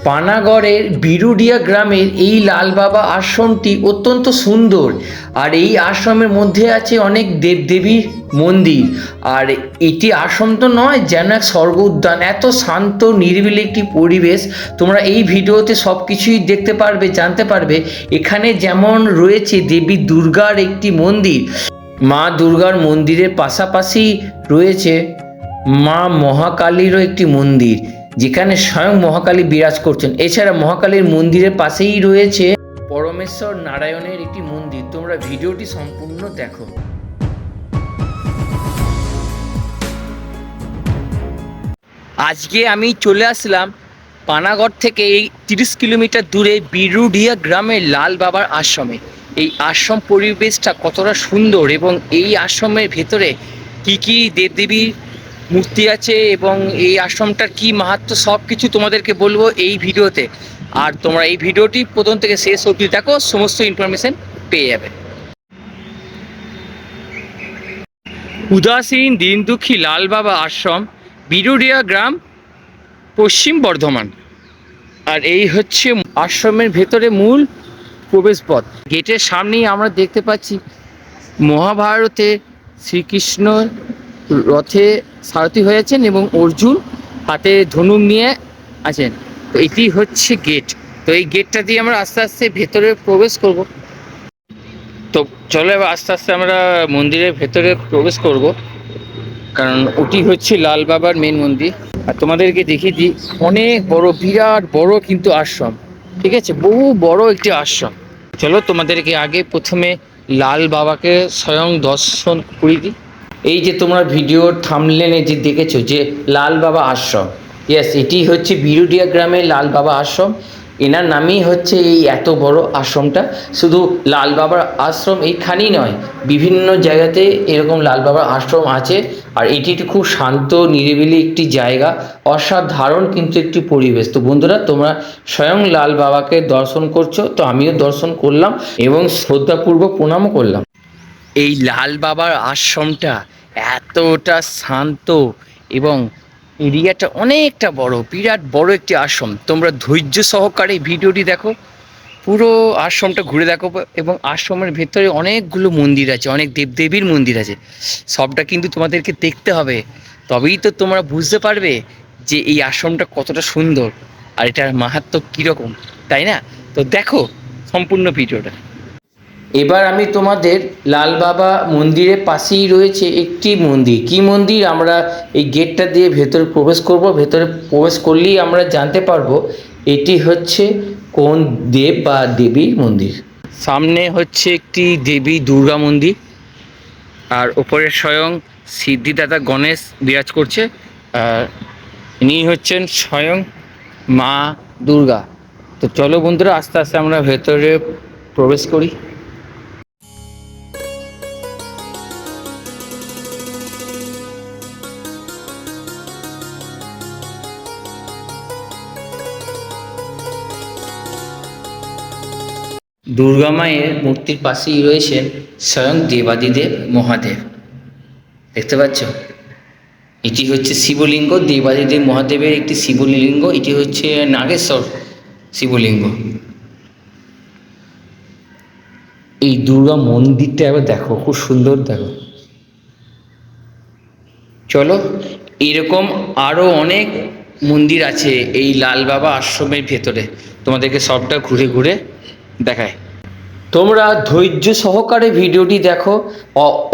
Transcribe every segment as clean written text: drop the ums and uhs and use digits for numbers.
পানাগড়ের বিরুডিয়া গ্রামের এই লাল বাবা আশ্রমটি অত্যন্ত সুন্দর। আর এই আশ্রমের মধ্যে আছে অনেক দেবদেবীর মন্দির। আর এটি আশ্রম তো নয়, যেন এক স্বর্গ উদ্যান। এত শান্ত নিরিবিলি একটি পরিবেশ। তোমরা এই ভিডিওতে সব কিছুই দেখতে পারবে, জানতে পারবে। এখানে যেমন রয়েছে দেবী দুর্গার একটি মন্দির, মা দুর্গার মন্দিরের পাশাপাশি রয়েছে মা মহাকালীরও একটি মন্দির, যেখানে স্বয়ং মহাকালী বিরাজ করছেন। এছাড়া মহাকালীর মন্দিরের পাশেই রয়েছে পরমেশ্বর নারায়ণের একটি মন্দির। তোমরা ভিডিওটি সম্পূর্ণ দেখো। আজকে আমি চলে আসলাম পানাগড় থেকে এই 30 কিলোমিটার দূরে বিরুডিয়া গ্রামের লাল বাবার আশ্রমে। এই আশ্রম পরিবেশটা কতটা সুন্দর এবং এই আশ্রমের ভেতরে কি কি দেবদেবীর মূর্তি আছে এবং এই আশ্রমটার কি মাহাত্ম্য, সব কিছু তোমাদেরকে বলবো এই ভিডিওতে। আর তোমরা এই ভিডিওটি প্রথম থেকে শেষ অবধি দেখো, সমস্ত ইনফরমেশন পেয়ে যাবে। উদাসীন দিন দুঃখী লাল বাবা আশ্রম, বিরুডিয়া গ্রাম, পশ্চিম বর্ধমান। আর এই হচ্ছে আশ্রমের ভেতরে মূল প্রবেশপথ। গেটের সামনেই আমরা দেখতে পাচ্ছি মহাভারতে শ্রীকৃষ্ণ রথে সারথি হয়েছেন এবং অর্জুন হাতে ধনুক নিয়ে আছেন। তো এটি হচ্ছে গেট। তো এই গেটটা দিয়ে আমরা আস্তে আস্তে ভেতরে প্রবেশ করব। তো চলো এবার আস্তে আস্তে আমরা মন্দিরের ভেতরে প্রবেশ করব, কারণ ওটি হচ্ছে লাল বাবার মেন মন্দির। আর তোমাদেরকে দেখিয়ে দিই, অনেক বড়, বিরাট বড় কিন্তু আশ্রম, ঠিক আছে, বহু বড় একটি আশ্রম। চলো তোমাদেরকে আগে প্রথমে লাল বাবাকে স্বয়ং দর্শন করিয়ে দিই। এই যে তোমরা ভিডিওর থাম্বনেলে যে দেখেছো যে লাল বাবা আশ্রম, ইয়েস, এটি হচ্ছে বিরুডিয়া গ্রামের লাল বাবা আশ্রম। এনার নামেই হচ্ছে এই এত বড় আশ্রমটা। শুধু লাল বাবার আশ্রম এইখানেই নয়, বিভিন্ন জায়গাতে এরকম লাল বাবার আশ্রম আছে। আর এটি একটি খুব শান্ত নিরিবিলি একটি জায়গা, অসাধারণ কিন্তু একটি পরিবেশ। তো বন্ধুরা, তোমরা স্বয়ং লাল বাবাকে দর্শন করছো, তো আমিও দর্শন করলাম এবং শ্রদ্ধাপূর্বক প্রণামও করলাম। এই লাল বাবার আশ্রমটা এতটা শান্ত এবং এরিয়াটা অনেকটা বড়, বিরাট বড় একটি আশ্রম। তোমরা ধৈর্য সহকারে ভিডিওটি দেখো, পুরো আশ্রমটা ঘুরে দেখো। এবং আশ্রমের ভেতরে অনেকগুলো মন্দির আছে, অনেক দেবদেবীর মন্দির আছে। সবটা কিন্তু তোমাদেরকে দেখতে হবে, তবেই তো তোমরা বুঝতে পারবে যে এই আশ্রমটা কতটা সুন্দর আর এটার মাহাত্ম্য কীরকম, তাই না? তো দেখো সম্পূর্ণ ভিডিওটা। এবার আমি তোমাদের লাল বাবা মন্দিরের পাশেই রয়েছে একটি মন্দির। কি মন্দির? আমরা এই গেটটা দিয়ে ভেতরে প্রবেশ করব। ভেতরে প্রবেশ করলেই আমরা জানতে পারবো এটি হচ্ছে কোন দেব বা দেবীর মন্দির। সামনে হচ্ছে একটি দেবী দুর্গা মন্দির, আর ওপরে স্বয়ং সিদ্ধিদাতা গণেশ বিরাজ করছে। আর ইনি হচ্ছেন স্বয়ং মা দুর্গা। তো চলো বন্ধুরা, আস্তে আস্তে আমরা ভেতরে প্রবেশ করি। দুর্গা মায়ের মূর্তির পাশেই রয়েছেন স্বয়ং দেবাদিদেব মহাদেব, দেখতে পাচ্ছ? এটি হচ্ছে শিবলিঙ্গ, দেবাদিদেব মহাদেবের একটি শিবলিঙ্গ। এটি হচ্ছে নাগেশ্বর শিবলিঙ্গ। এই দুর্গা মন্দিরটা এবার দেখো, খুব সুন্দর, দেখো। চলো, এরকম আরও অনেক মন্দির আছে এই লাল বাবা আশ্রমের ভেতরে, তোমাদেরকে সবটা ঘুরে ঘুরে দেখায়। তোমরা ধৈর্য সহকারে ভিডিওটি দেখো,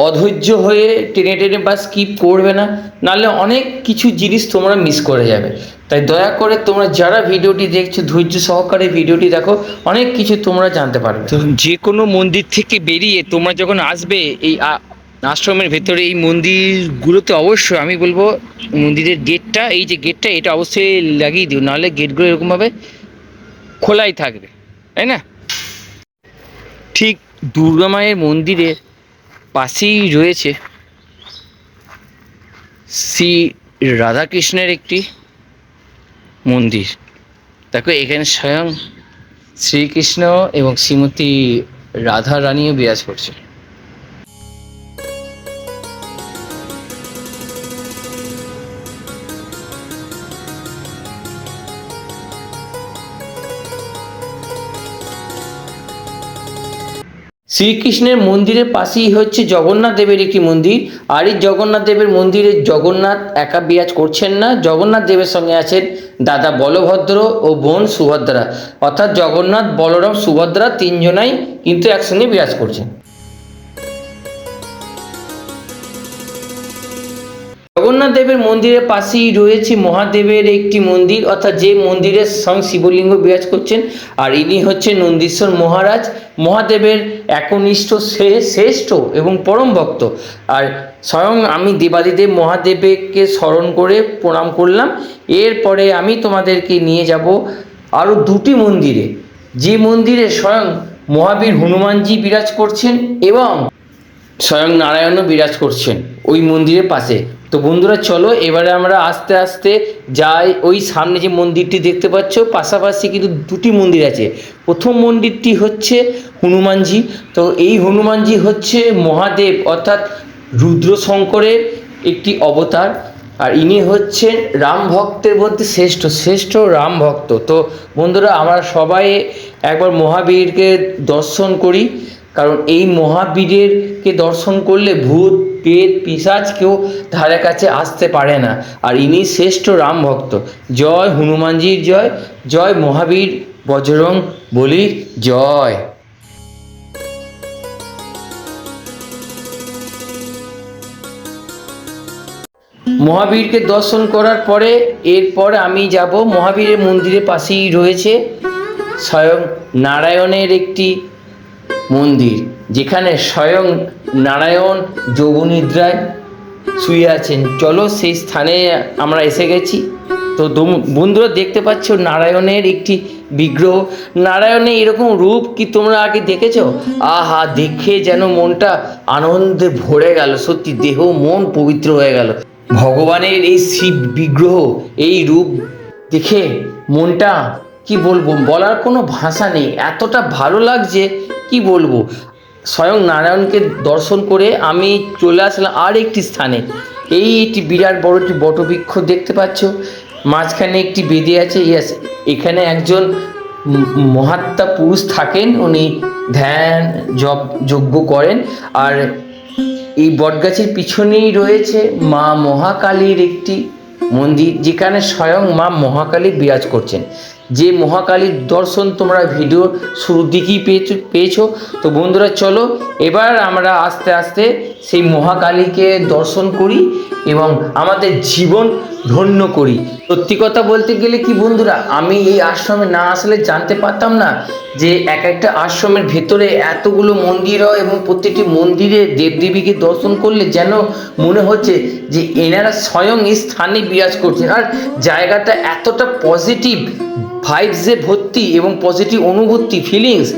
অধৈর্য হয়ে টেনে টেনে বা স্কিপ করবে না, নাহলে অনেক কিছু জিনিস তোমরা মিস করে যাবে। তাই দয়া করে তোমরা যারা ভিডিওটি দেখছো ধৈর্য সহকারে ভিডিওটি দেখো, অনেক কিছু তোমরা জানতে পারবে। তো যে কোনো মন্দির থেকে বেরিয়ে তোমরা যখন আসবে এই আশ্রমের ভেতরে, এই মন্দিরগুলোতে অবশ্যই আমি বলবো মন্দিরের গেটটা, এই যে গেটটা, এটা অবশ্যই লাগিয়ে দিও, নাহলে গেটগুলো এরকমভাবে খোলাই থাকবে, তাই না? ঠিক দুর্গা মায়ের মন্দিরের পাশেই রয়েছে শ্রী রাধাকৃষ্ণের একটি মন্দির। দেখো, এখানে স্বয়ং শ্রীকৃষ্ণ এবং শ্রীমতী রাধা রানীও বিরাজ করছে। শ্রীকৃষ্ণের মন্দিরের পাশেই হচ্ছে জগন্নাথ দেবের একটি মন্দির। আর এই জগন্নাথ দেবের মন্দিরে জগন্নাথ একা বিরাজ করছেন না, জগন্নাথ দেবের সঙ্গে আছেন দাদা বলভদ্র ও বোন সুভদ্রা, অর্থাৎ জগন্নাথ, বলরাম, সুভদ্রা তিনজনাই কিন্তু একসঙ্গে বিরাজ করছেন। জগন্নাথ দেবের মন্দিরের পাশেই রয়েছে মহাদেবের একটি মন্দির, অর্থাৎ যে মন্দিরের সঙ্গে শিবলিঙ্গ বিরাজ করছেন। আর ইনি হচ্ছেন নন্দীশ্বর মহারাজ, মহাদেবের একনিষ্ঠ শ্রেষ্ঠ এবং পরম ভক্ত। আর স্বয়ং আমি দেবাদিদেব মহাদেবকে স্মরণ করে প্রণাম করলাম। এরপরে আমি তোমাদেরকে নিয়ে যাব আরও দুটি মন্দিরে, যে মন্দিরে স্বয়ং মহাবীর হনুমানজি বিরাজ করছেন এবং স্বয়ং নারায়ণও বিরাজ করছেন ওই মন্দিরের পাশে। তো বন্ধুরা চলো এবারে আমরা আস্তে আস্তে যাই। ওই সামনে যে মন্দিরটি দেখতে পাচ্ছ, পাশাপাশি কিন্তু দুটি মন্দির আছে। প্রথম মন্দিরটি হচ্ছে হনুমানজি। তো এই হনুমানজি হচ্ছে মহাদেব অর্থাৎ রুদ্র শঙ্করের একটি অবতার। আর ইনি হচ্ছেন রাম ভক্তের মধ্যে শ্রেষ্ঠ রাম ভক্ত। তো বন্ধুরা আমরা সবাই একবার মহাবীরকে দর্শন করি, কারণ এই মহাবীরকে দর্শন করলে ভূত পেট পিশাচ কেউ ধারে কাছে আসতে পারে না। আর ইনি শ্রেষ্ঠ রাম ভক্ত। জয় হনুমানজির জয়, জয় মহাবীর বজরং বলির জয়। মহাবীরকে দর্শন করার পরে এরপর আমি যাব মহাবীরের মন্দিরের পাশেই রয়েছে স্বয়ং নারায়ণের একটি মন্দির, যেখানে স্বয়ং নারায়ণ যোগনিদ্রায় শুয়ে আছেন। চলো সেই স্থানে আমরা এসে গেছি। তো বন্ধুরা দেখতে পাচ্ছ নারায়ণের একটি বিগ্রহ। নারায়ণের এরকম রূপ কি তোমরা আগে দেখেছো? আহা, দেখে যেন মনটা আনন্দে ভরে গেল, সত্যি দেহ মন পবিত্র হয়ে গেল। ভগবানের এই শিব বিগ্রহ, এই রূপ দেখে মনটা কি বলবো, বলার কোনো ভাষা নেই, এতটা ভালো লাগছে কি বলবো। স্বয়ং নারায়ণকে দর্শন করে আমি চলে আসলাম আর একটি স্থানে। একটি বিরাট বড় একটি বটবৃক্ষ দেখতে পাচ্ছ, মাঝখানে একটি বেদি আছে। ইয়েস, এখানে একজন মহাত্মা পুরুষ থাকেন, উনি ধ্যান যজ্ঞ করেন। আর এই বটগাছের পিছনেই রয়েছে মা মহাকালীর একটি মন্দির, যেখানে স্বয়ং মা মহাকালী বিরাজ করছেন। যে মহাকালীর দর্শন তোমরা ভিডিও শুরুর দিকেই পেয়েছো। তো বন্ধুরা চলো এবার আমরা আস্তে আস্তে সেই মহাকালীকে দর্শন করি এবং আমাদের জীবন ধন্য করি। সত্যি কথা বলতে গেলে কি বন্ধুরা, আমি এই আশ্রমে না আসলে জানতে পারতাম না যে এক একটা আশ্রমের ভেতরে এতগুলো মন্দির হয় এবং প্রত্যেকটি মন্দিরে দেবদেবীকে দর্শন করলে যেন মনে হচ্ছে যে এনারা স্বয়ং এই স্থানে বিরাজ করছেন। আর জায়গাটা এতটা পজিটিভ ভাইবসে ভর্তি এবং পজিটিভ অনুভূতি ফিলিংস,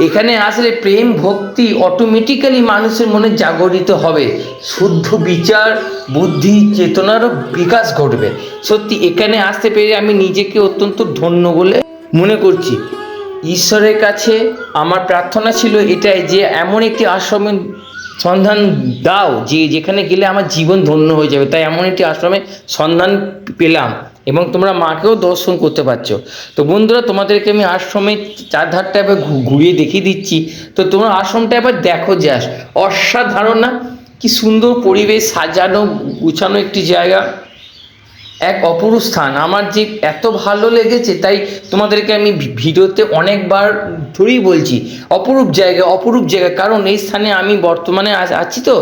এখানে আসলে প্রেম ভক্তি অটোমেটিক্যালি মানুষের মনে জাগরিত হবে, শুদ্ধ বিচার বুদ্ধি চেতনারও বিকাশ ঘটবে। সত্যি এখানে আসতে পেরে আমি নিজেকে অত্যন্ত ধন্য বলে মনে করছি। ঈশ্বরের কাছে আমার প্রার্থনা ছিল এটাই যে এমন একটি আশ্রমের সন্ধান দাও যেখানে গেলে আমার জীবন ধন্য হয়ে যাবে। তাই এমন একটি আশ্রমের সন্ধান পেলাম এবং তোমরা মাকেও দর্শন করতে পারছো। তো বন্ধুরা তোমাদেরকে আমি আশ্রমের চারধারটা এবার ঘুরিয়ে দেখিয়ে দিচ্ছি। তো তোমরা আশ্রমটা এবার দেখো, জাস্ট অসাধারণ না? কি সুন্দর পরিবেশ, সাজানো গুছানো একটি জায়গা, এক অপরূপ স্থান। আমার যে এত ভালো লেগেছে তাই তোমাদেরকে আমি ভিডিওতে অনেকবার ধরেই বলছি অপরূপ জায়গা। কারণ এই স্থানে আমি বর্তমানে আছি, তো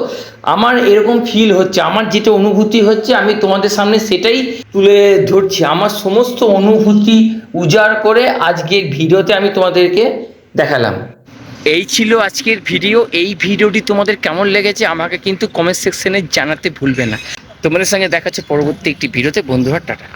আমার এরকম ফিল হচ্ছে, আমার যেটা অনুভূতি হচ্ছে আমি তোমাদের সামনে সেটাই তুলে ধরছি। আমার সমস্ত অনুভূতি উজাড় করে আজকের ভিডিওতে আমি তোমাদেরকে দেখালাম। এই ছিল আজকের ভিডিও। এই ভিডিওটি তোমাদের কেমন লেগেছে আমাকে কিন্তু কমেন্ট সেকশনে জানাতে ভুলবে না। তোমাদের সঙ্গে দেখা হচ্ছে পরবর্তী একটি ভিডিওতে। বন্ধুরা টাটা।